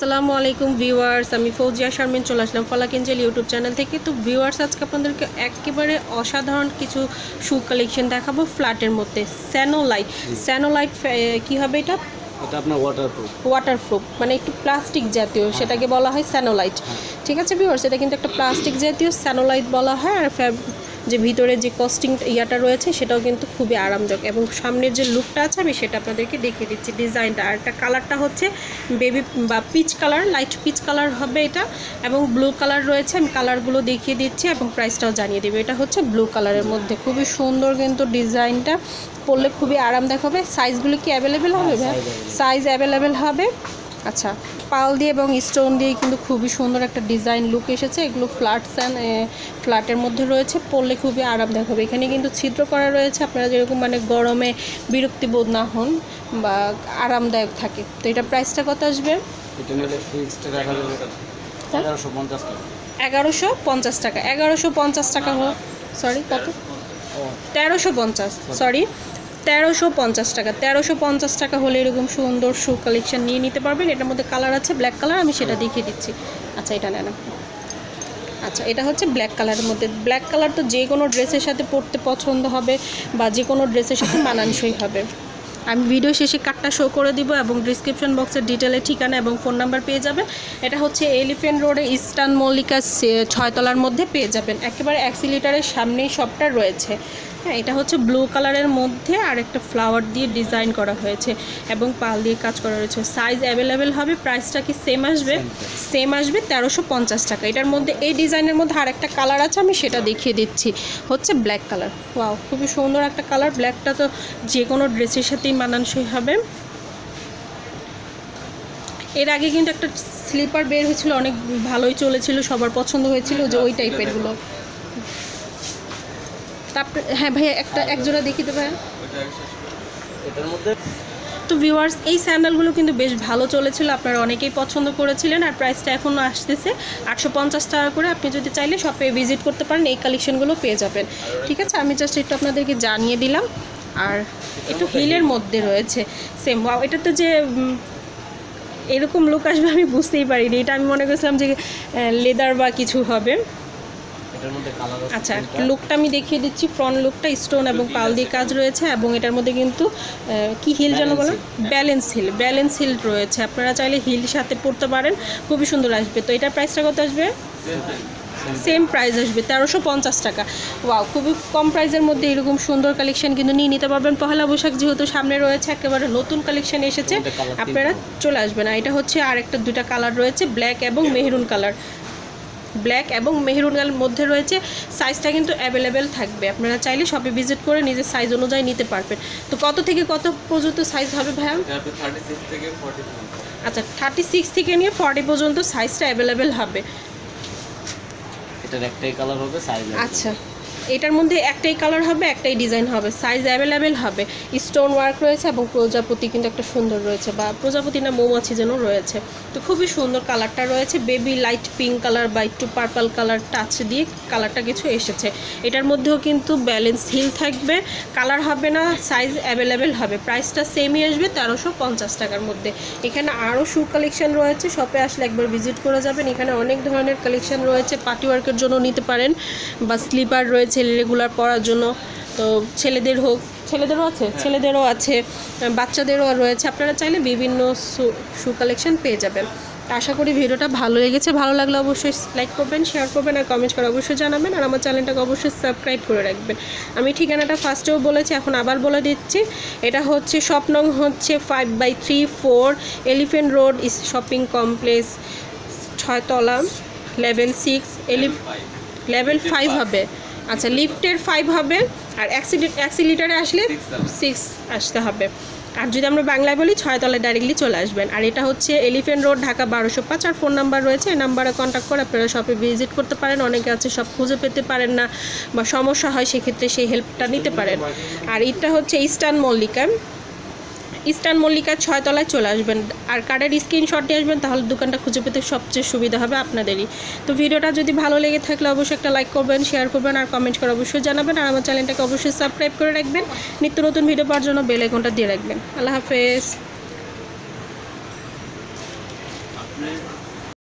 আসসালামু আলাইকুম ভিউয়ার্স, আমি ফৌজিয়া শারমিন চলে আসলাম ফলাক এঞ্জেল ইউটিউব চ্যানেল থেকে। তো ভিউয়ার্স, আজকে আপনাদেরকে একেবারে অসাধারণ কিছু শু কালেকশন দেখাবো ফ্ল্যাটের মধ্যে। স্যানোলাইট কি হবে এটা? এটা আপনার ওয়াটারপ্রুফ মানে একটু প্লাস্টিক জাতীয়, সেটাকে বলা হয় স্যানোলাইট। ঠিক আছে ভিউয়ার্স, এটা কিন্তু একটা প্লাস্টিক জাতীয় স্যানোলাইট বলা হয়। আর যে ভিতরে যে কস্টিং ইয়াটা রয়েছে সেটাও কিন্তু খুবই আরামদায়ক, এবং সামনের যে লুকটা আছে আমি সেটা আপনাদেরকে দেখিয়ে দিচ্ছি। ডিজাইনটা আর একটা কালারটা হচ্ছে বেবি বা peach colour, light peach colour হবে এটা, এবং ব্লু কালার রয়েছে। আমি কালারগুলো দেখিয়ে দিচ্ছি এবং প্রাইসটাও জানিয়ে দেবো। এটা হচ্ছে ব্লু কালারের মধ্যে, খুবই সুন্দর কিন্তু ডিজাইনটা, পরলে খুবই আরামদায়ক হবে। সাইজগুলো কি অ্যাভেলেবেল হবে? সাইজ অ্যাভেলেবেল হবে। আচ্ছা, পাল দিয়ে এবং স্টোন দিয়ে কিন্তু খুবই সুন্দর একটা ডিজাইন লুক এসেছে। এগুলো ফ্ল্যাটের মধ্যে রয়েছে, পরলে খুবই আরামদায়ক হবে। এখানে কিন্তু ছিদ্র করা রয়েছে, আপনারা যেরকম মানে গরমে বিরক্তিবোধ না হন বা আরামদায়ক থাকে। তো এটা প্রাইসটা কত আসবে? এটা নিলে ফিক্সড রাখা যাবে 1150 টাকা। 1150 টাকা। 1150 টাকা হলো, সরি কত? 1350, সরি 1350 টাকা। 1350 টাকা হলে এরকম সুন্দর শু কালেকশন নিয়ে নিতে পারবেন। এটার মধ্যে কালার আছে, ব্ল্যাক কালার, আমি সেটা দেখিয়ে দিচ্ছি। আচ্ছা, এটা নেন। আচ্ছা, এটা হচ্ছে ব্ল্যাক কালারের মধ্যে। ব্ল্যাক কালার তো যে কোনো ড্রেসের সাথে পরতে পছন্দ হবে বা যে কোনো ড্রেসের সাথে মানানসই হবে। আমি ভিডিও শেষে কার্ডটা শো করে দিব এবং ডিসক্রিপশন বক্সের ডিটেলের ঠিকানা এবং ফোন নাম্বার পেয়ে যাবেন। এটা হচ্ছে এলিফ্যান্ট রোডে ইস্টার্ন মল্লিকা 6 তলার মধ্যে পেয়ে যাবেন। একেবারে অ্যাক্সিলিটারের সামনেই শপটা রয়েছে। হ্যাঁ, এটা হচ্ছে ব্লু কালারের মধ্যে আর একটা ফ্লাওয়ার দিয়ে ডিজাইন করা হয়েছে এবং পাল দিয়ে কাজ করা রয়েছে। সাইজ অ্যাভেলেবেল হবে। প্রাইসটা কি সেম আসবে? সেম আসবে 1350 টাকা। এটার মধ্যে এই ডিজাইনের মধ্যে আর একটা কালার আছে, আমি সেটা দেখিয়ে দিচ্ছি। হচ্ছে ব্ল্যাক কালার। ওয়াও, খুবই সুন্দর একটা কালার। ব্ল্যাকটা তো যে কোনো ড্রেসের সাথেই মানানসই হবে। এর আগে কিন্তু একটা স্লিপার বের হয়েছিল, অনেক ভালোই চলেছিল, সবার পছন্দ হয়েছিল, যে ওই টাইপেরগুলো। তারপরে হ্যাঁ ভাইয়া, এক জোড়া দেখি তো ভাইয়া। এটার মধ্যে তো ভিউয়ার্স, এই স্যান্ডেলগুলো কিন্তু বেশ ভালো চলেছিল, আপনারা অনেকেই পছন্দ করেছিলেন। আর প্রাইসটা এখনও আসতেছে 850 টাকা করে। আপনি যদি চাইলে শপে ভিজিট করতে পারেন, এই কালেকশনগুলো পেয়ে যাবেন। ঠিক আছে, আমি জাস্ট একটু আপনাদেরকে জানিয়ে দিলাম। আর একটু হিলের মধ্যে রয়েছে সেম। এটাতে যে এরকম লুক আসবে আমি বুঝতেই পারিনি। এটা আমি মনে করছিলাম যে লেদার বা কিছু হবে। আচ্ছা, লুকটা আমি দেখিয়ে দিচ্ছি। ফ্রন্ট লুকটা স্টোন এবং পাল দিয়ে কাজ রয়েছে, এবং এটার মধ্যে কিন্তু কি হিল যেন বলো, ব্যালেন্স হিল রয়েছে। আপনারা চাইলে হিল সাথে পরতে পারেন, খুবই সুন্দর আসবে। তো এটার প্রাইসটা কত আসবে? সেম প্রাইস আসবে 1350 টাকা। ওয়াও, খুবই কম প্রাইসের মধ্যে এরকম সুন্দর কালেকশন কিন্তু নিয়ে নিতে পারবেন। পহেলা বৈশাখ যেহেতু সামনে রয়েছে, একেবারে নতুন কালেকশন এসেছে, আপনারা চলে আসবেন। আর এটা হচ্ছে আর একটা দুটা কালার রয়েছে, ব্ল্যাক এবং মেহরুন কালার। ব্ল্যাক এবং মেহরুনের মধ্যে রয়েছে। সাইজটা কিন্তু অ্যাভেলেবেল থাকবে, আপনারা চাইলে শপে ভিজিট করে নিজের সাইজ অনুযায়ী নিতে পারবেন। তো কত থেকে কত পর্যন্ত সাইজ হবে ভাইয়া? 36 থেকে 40। আচ্ছা, 36 থেকে নিয়ে 40 পর্যন্ত সাইজটা অ্যাভেলেবেল হবে। এটার একটাই কালার হবে, সাইজ আচ্ছা, এটার মধ্যে একটাই কালার হবে, একটাই ডিজাইন হবে, সাইজ অ্যাভেলেবেল হবে। স্টোন ওয়ার্ক রয়েছে এবং প্রজাপতি কিন্তু একটা সুন্দর রয়েছে, বা প্রজাপতি না মৌমাছি যেন রয়েছে। তো খুবই সুন্দর কালারটা রয়েছে, বেবি লাইট পিঙ্ক কালার বা একটু পার্পল কালার টাচ দিয়ে কালারটা কিছু এসেছে। এটার মধ্যেও কিন্তু ব্যালেন্স হিল থাকবে, কালার হবে না, সাইজ অ্যাভেলেবেল হবে। প্রাইসটা সেমই আসবে 1350 টাকার মধ্যে। এখানে আরও শু কালেকশন রয়েছে, শপে আসলে একবার ভিজিট করে যাবেন। এখানে অনেক ধরনের কালেকশন রয়েছে, পার্টি ওয়ার্কের জন্য নিতে পারেন, বা স্লিপার রয়েছে রেগুলার পরার জন্য। তো ছেলেদেরও আছে, বাচ্চাদেরও রয়েছে। আপনারা চাইলে বিভিন্ন শু কালেকশন পেয়ে যাবেন। আশা করি ভিডিওটা ভালো লেগেছে। ভালো লাগলে অবশ্যই লাইক করবেন, শেয়ার করবেন আর কমেন্ট করে অবশ্যই জানাবেন। আর আমার চ্যানেলটাকে অবশ্যই সাবস্ক্রাইব করে রাখবেন। আমি ঠিকানাটা ফার্স্টেও বলেছি, এখন আবার বলে দিচ্ছি। এটা হচ্ছে শপ নং হচ্ছে 5/3-4 এলিফ্যান্ট রোড শপিং কমপ্লেক্স, 6 তলা, লেভেল 6, লেভেল 5 হবে। আচ্ছা, লিফটের 5 হবে, আর অ্যাক্সিলিটারে আসলে 6 আসতে হবে। আর যদি আমরা বাংলায় বলি 6 তলায় ডাইরেক্টলি চলে আসবেন। আর এটা হচ্ছে এলিফ্যান্ট রোড, ঢাকা 1205। আর ফোন নাম্বার রয়েছে, এই নাম্বারে কন্ট্যাক্ট করে আপনারা শপে ভিজিট করতে পারেন। অনেকে আছে সব খুঁজে পেতে পারেন না বা সমস্যা হয়, সেক্ষেত্রে সেই হেল্পটা নিতে পারেন। আর এটা হচ্ছে ইস্টার্ন মল্লিকা 6 তলায় চলে আসবেন। আর কার্ডের স্ক্রিনশট নিয়ে আসবেন, তাহলে দোকানটা খুঁজে পেতে সবচেয়ে সুবিধা হবে আপনাদেরই। তো ভিডিওটা যদি ভালো লেগে থাকলে অবশ্যই একটা লাইক করবেন, শেয়ার করবেন আর কমেন্ট করে অবশ্যই জানাবেন। আর আমার চ্যানেলটাকে অবশ্যই সাবস্ক্রাইব করে রাখবেন, নিত্য নতুন ভিডিও পাওয়ার জন্য বেল আইকনটা দিয়ে রাখবেন। আল্লাহ হাফেজ। আপনি